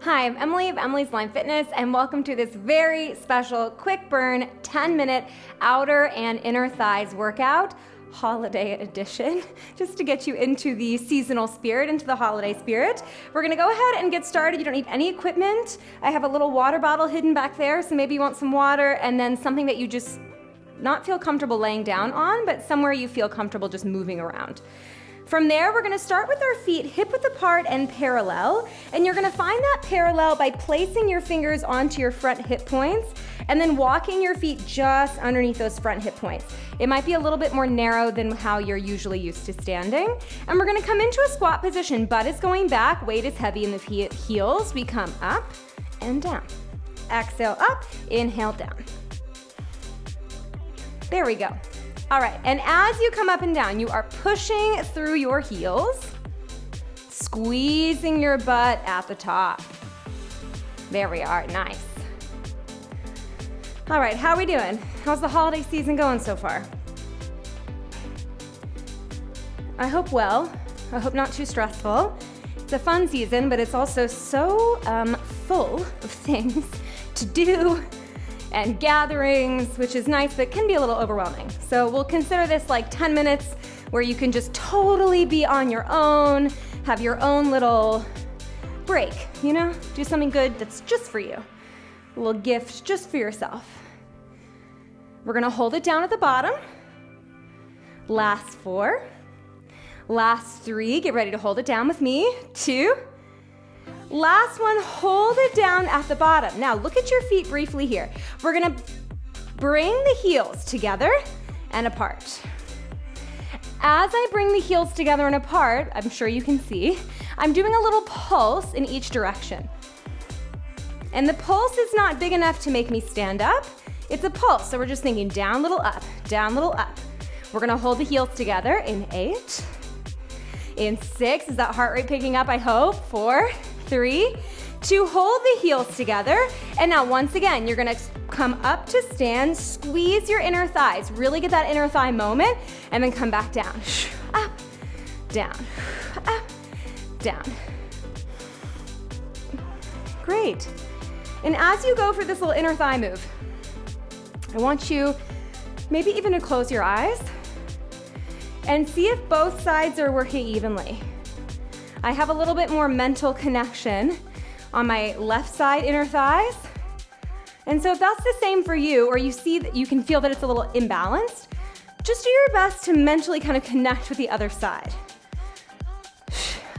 Hi, I'm Emily of Emily's Line Fitness, and welcome to this very special quick burn 10-minute outer and inner thighs workout, holiday edition, just to get you into the seasonal spirit, into the holiday spirit. We're gonna go ahead and get started. You don't need any equipment. I have a little water bottle hidden back there, so maybe you want some water, and then something that you just not feel comfortable laying down on, but somewhere you feel comfortable just moving around. From there, we're gonna start with our feet hip-width apart and parallel, and you're gonna find that parallel by placing your fingers onto your front hip points and then walking your feet just underneath those front hip points. It might be a little bit more narrow than how you're usually used to standing. And we're gonna come into a squat position. Butt is going back, weight is heavy in the heels. We come up and down. Exhale up, inhale down. There we go. All right, and as you come up and down, you are pushing through your heels, squeezing your butt at the top. There we are, nice. All right, how are we doing? How's the holiday season going so far? I hope well. I hope not too stressful. It's a fun season, but it's also so full of things to do and gatherings, which is nice, but can be a little overwhelming. So we'll consider this like 10 minutes where you can just totally be on your own, have your own little break, you know? Do something good that's just for you. A little gift just for yourself. We're gonna hold it down at the bottom. Last 4. Last 3, get ready to hold it down with me. 2. Last one, hold it down at the bottom. Now look at your feet briefly here. We're gonna bring the heels together and apart. As I bring the heels together and apart, I'm sure you can see, I'm doing a little pulse in each direction. And the pulse is not big enough to make me stand up. It's a pulse, so we're just thinking down, little up, down, little up. We're gonna hold the heels together in 8, in 6, is that heart rate picking up, I hope? 4, 3, 2, hold the heels together. And now once again, you're gonna come up to stand, squeeze your inner thighs, really get that inner thigh moment, and then come back down. Up, down, up, down. Great. And as you go for this little inner thigh move, I want you maybe even to close your eyes and see if both sides are working evenly. I have a little bit more mental connection on my left side inner thighs. And so if that's the same for you, or you see that you can feel that it's a little imbalanced, just do your best to mentally kind of connect with the other side.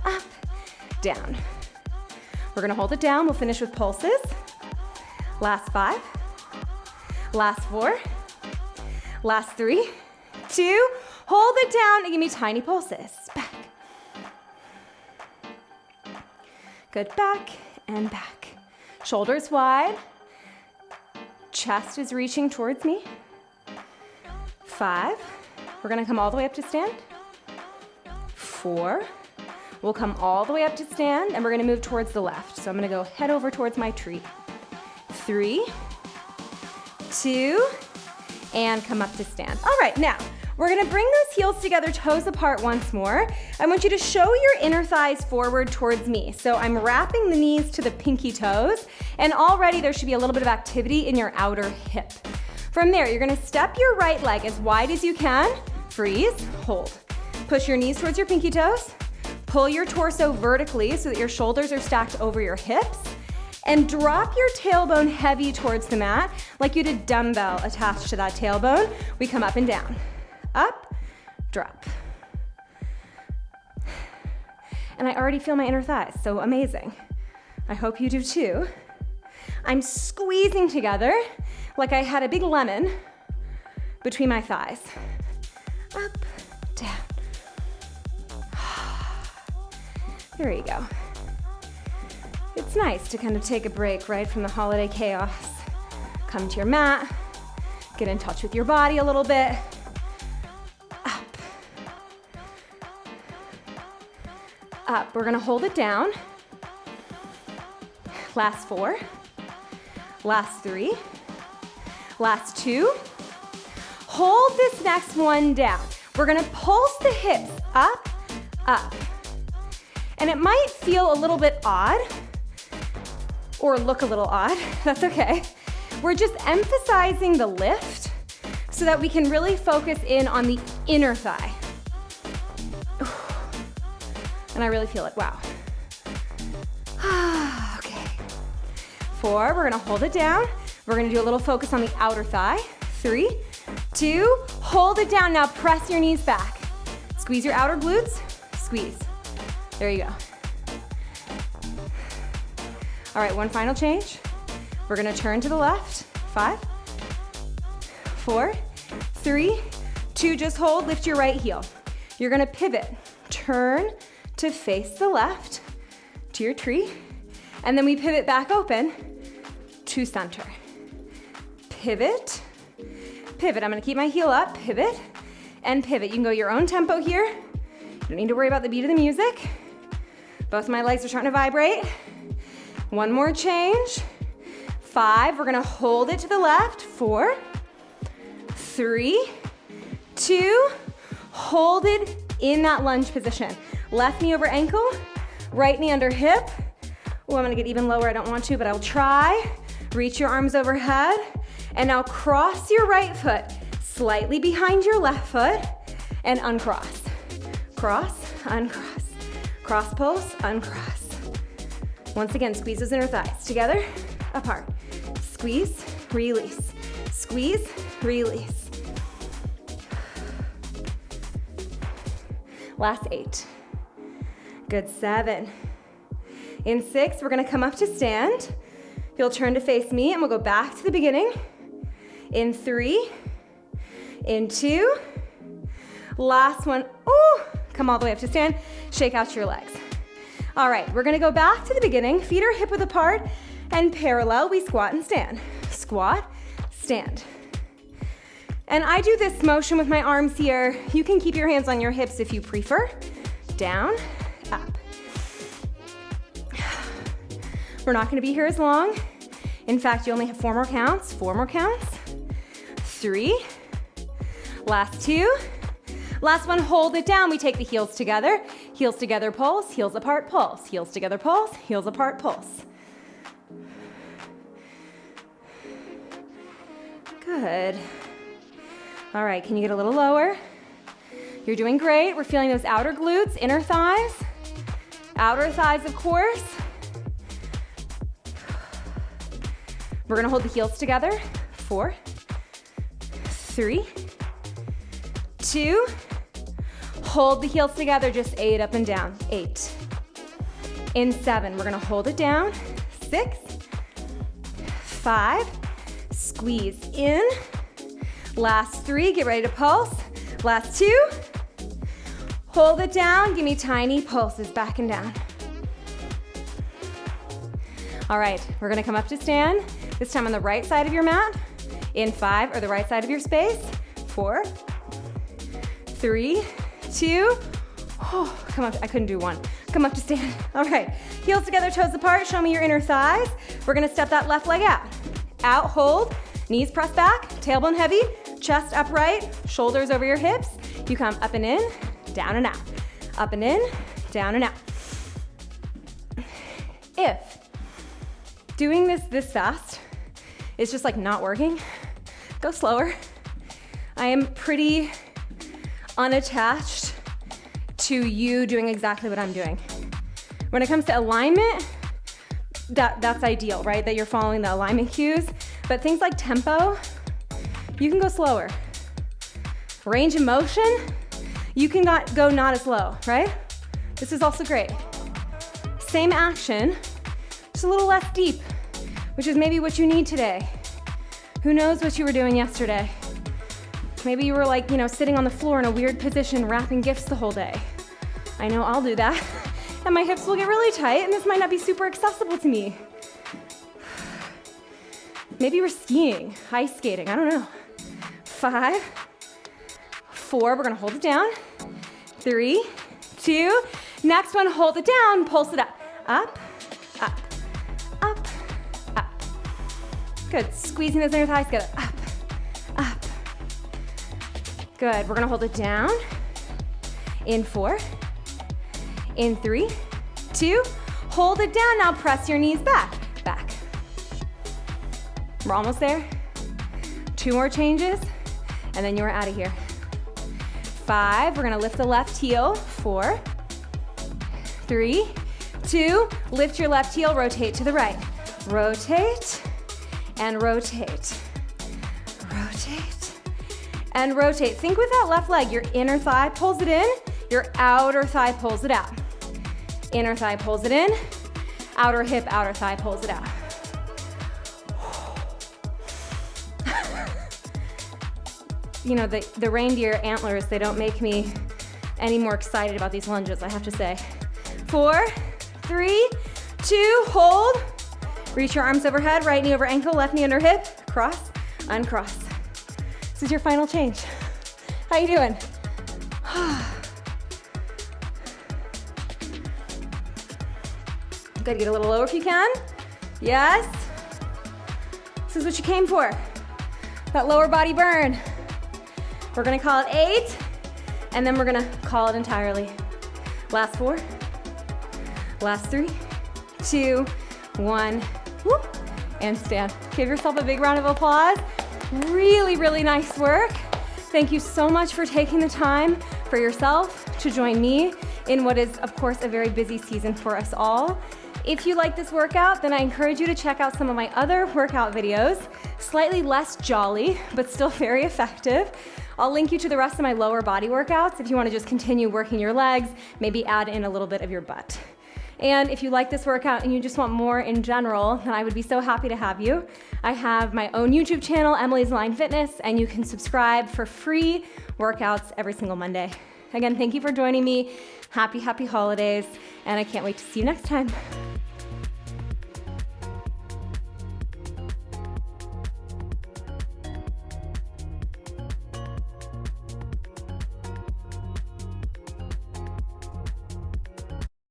Up, down. We're gonna hold it down. We'll finish with pulses. Last 5, last 4, last 3, 2, hold it down and give me tiny pulses. Back. Good, back and back. Shoulders wide. Chest is reaching towards me. 5, we're gonna come all the way up to stand. 4, we'll come all the way up to stand, and we're gonna move towards the left. So I'm gonna go head over towards my tree. 3, 2, and come up to stand. All right, now, we're gonna bring those heels together, toes apart once more. I want you to show your inner thighs forward towards me. So I'm wrapping the knees to the pinky toes, and already there should be a little bit of activity in your outer hip. From there, you're gonna step your right leg as wide as you can, freeze, hold. Push your knees towards your pinky toes, pull your torso vertically so that your shoulders are stacked over your hips, and drop your tailbone heavy towards the mat like you did dumbbell attached to that tailbone. We come up and down. Up, drop. And I already feel my inner thighs, so amazing. I hope you do too. I'm squeezing together like I had a big lemon between my thighs. Up, down. There you go. It's nice to kind of take a break, right, from the holiday chaos. Come to your mat, get in touch with your body a little bit. Up, we're gonna hold it down. Last 4, last 3, last 2. Hold this next one down. We're gonna pulse the hips up, up. And it might feel a little bit odd or look a little odd. That's okay. We're just emphasizing the lift so that we can really focus in on the inner thigh. And I really feel it, wow. Okay. 4, we're gonna hold it down. We're gonna do a little focus on the outer thigh. 3, 2, hold it down. Now press your knees back. Squeeze your outer glutes, squeeze. There you go. All right, one final change. We're gonna turn to the left. 5, 4, 3, 2, just hold, lift your right heel. You're gonna pivot, turn to face the left to your tree, and then we pivot back open to center. Pivot, pivot. I'm gonna keep my heel up, pivot, and pivot. You can go your own tempo here. You don't need to worry about the beat of the music. Both my legs are starting to vibrate. One more change. 5, we're gonna hold it to the left. 4, 3, 2, hold it in that lunge position. Left knee over ankle, right knee under hip. Oh, I'm gonna get even lower, I don't want to, but I'll try. Reach your arms overhead, and now cross your right foot slightly behind your left foot, and uncross. Cross, uncross. Cross pulse, uncross. Once again, squeeze those inner thighs. Together, apart. Squeeze, release. Squeeze, release. Last 8. Good, 7. In 6, we're gonna come up to stand. You'll turn to face me and we'll go back to the beginning. In 3, in 2, last one, ooh, come all the way up to stand, shake out your legs. All right, we're gonna go back to the beginning, feet are hip width apart and parallel, we squat and stand. Squat, stand. And I do this motion with my arms here. You can keep your hands on your hips if you prefer. Down, up. We're not gonna be here as long. In fact, you only have 4 more counts. 4 more counts. 3. Last 2. Last one, hold it down. We take the heels together. Heels together, pulse. Heels apart, pulse. Heels together, pulse. Heels apart, pulse. Good. All right, can you get a little lower? You're doing great. We're feeling those outer glutes, inner thighs. Outer thighs, of course. We're gonna hold the heels together. 4, 3, 2. Hold the heels together, just 8 up and down. 8. In 7, we're gonna hold it down. 6, 5, squeeze in. Last 3, get ready to pulse. Last 2, hold it down. Give me tiny pulses back and down. All right, we're gonna come up to stand. This time on the right side of your mat. In 5, or the right side of your space. 4, 3, 2. Oh, come up, I couldn't do 1. Come up to stand. All right, heels together, toes apart. Show me your inner thighs. We're gonna step that left leg out. Out, hold, knees press back, tailbone heavy, chest upright, shoulders over your hips. You come up and in, down and out. Up and in, down and out. If doing this fast is just like not working, go slower. I am pretty unattached to you doing exactly what I'm doing. When it comes to alignment, that's ideal, right? That you're following the alignment cues. But things like tempo, you can go slower. Range of motion, you can go not as low, right? This is also great. Same action, just a little less deep, which is maybe what you need today. Who knows what you were doing yesterday? Maybe you were like, sitting on the floor in a weird position, wrapping gifts the whole day. I know I'll do that. And my hips will get really tight, and this might not be super accessible to me. Maybe we're skiing, ice skating, I don't know. 5, 4, we're gonna hold it down. 3, 2, next one, hold it down, pulse it up. Up, up, up, up. Good, squeezing those inner thighs together. Up, up. Good, we're gonna hold it down. In 4, in 3, 2, hold it down. Now press your knees back, back, We're almost there. 2 more changes, and then you're out of here. 5, we're gonna lift the left heel. 4, 3, 2, lift your left heel, rotate to the right. Rotate, and rotate. Rotate, and rotate. Think with that left leg, your inner thigh pulls it in, your outer thigh pulls it out. Inner thigh pulls it in, outer hip, outer thigh pulls it out. You know, the reindeer antlers, they don't make me any more excited about these lunges, I have to say. 4, 3, 2, hold. Reach your arms overhead, right knee over ankle, left knee under hip, cross, uncross. This is your final change. How you doing? Good, get a little lower if you can. Yes. This is what you came for. That lower body burn. We're gonna call it 8, and then we're gonna call it entirely. Last 4, last 3, 2, 1, whoop, and stand. Give yourself a big round of applause. Really, really nice work. Thank you so much for taking the time for yourself to join me in what is, of course, a very busy season for us all. If you like this workout, then I encourage you to check out some of my other workout videos, slightly less jolly, but still very effective. I'll link you to the rest of my lower body workouts if you want to just continue working your legs, maybe add in a little bit of your butt. And if you like this workout and you just want more in general, then I would be so happy to have you. I have my own YouTube channel, Emily's Line Fitness, and you can subscribe for free workouts every single Monday. Again, thank you for joining me. Happy holidays, and I can't wait to see you next time.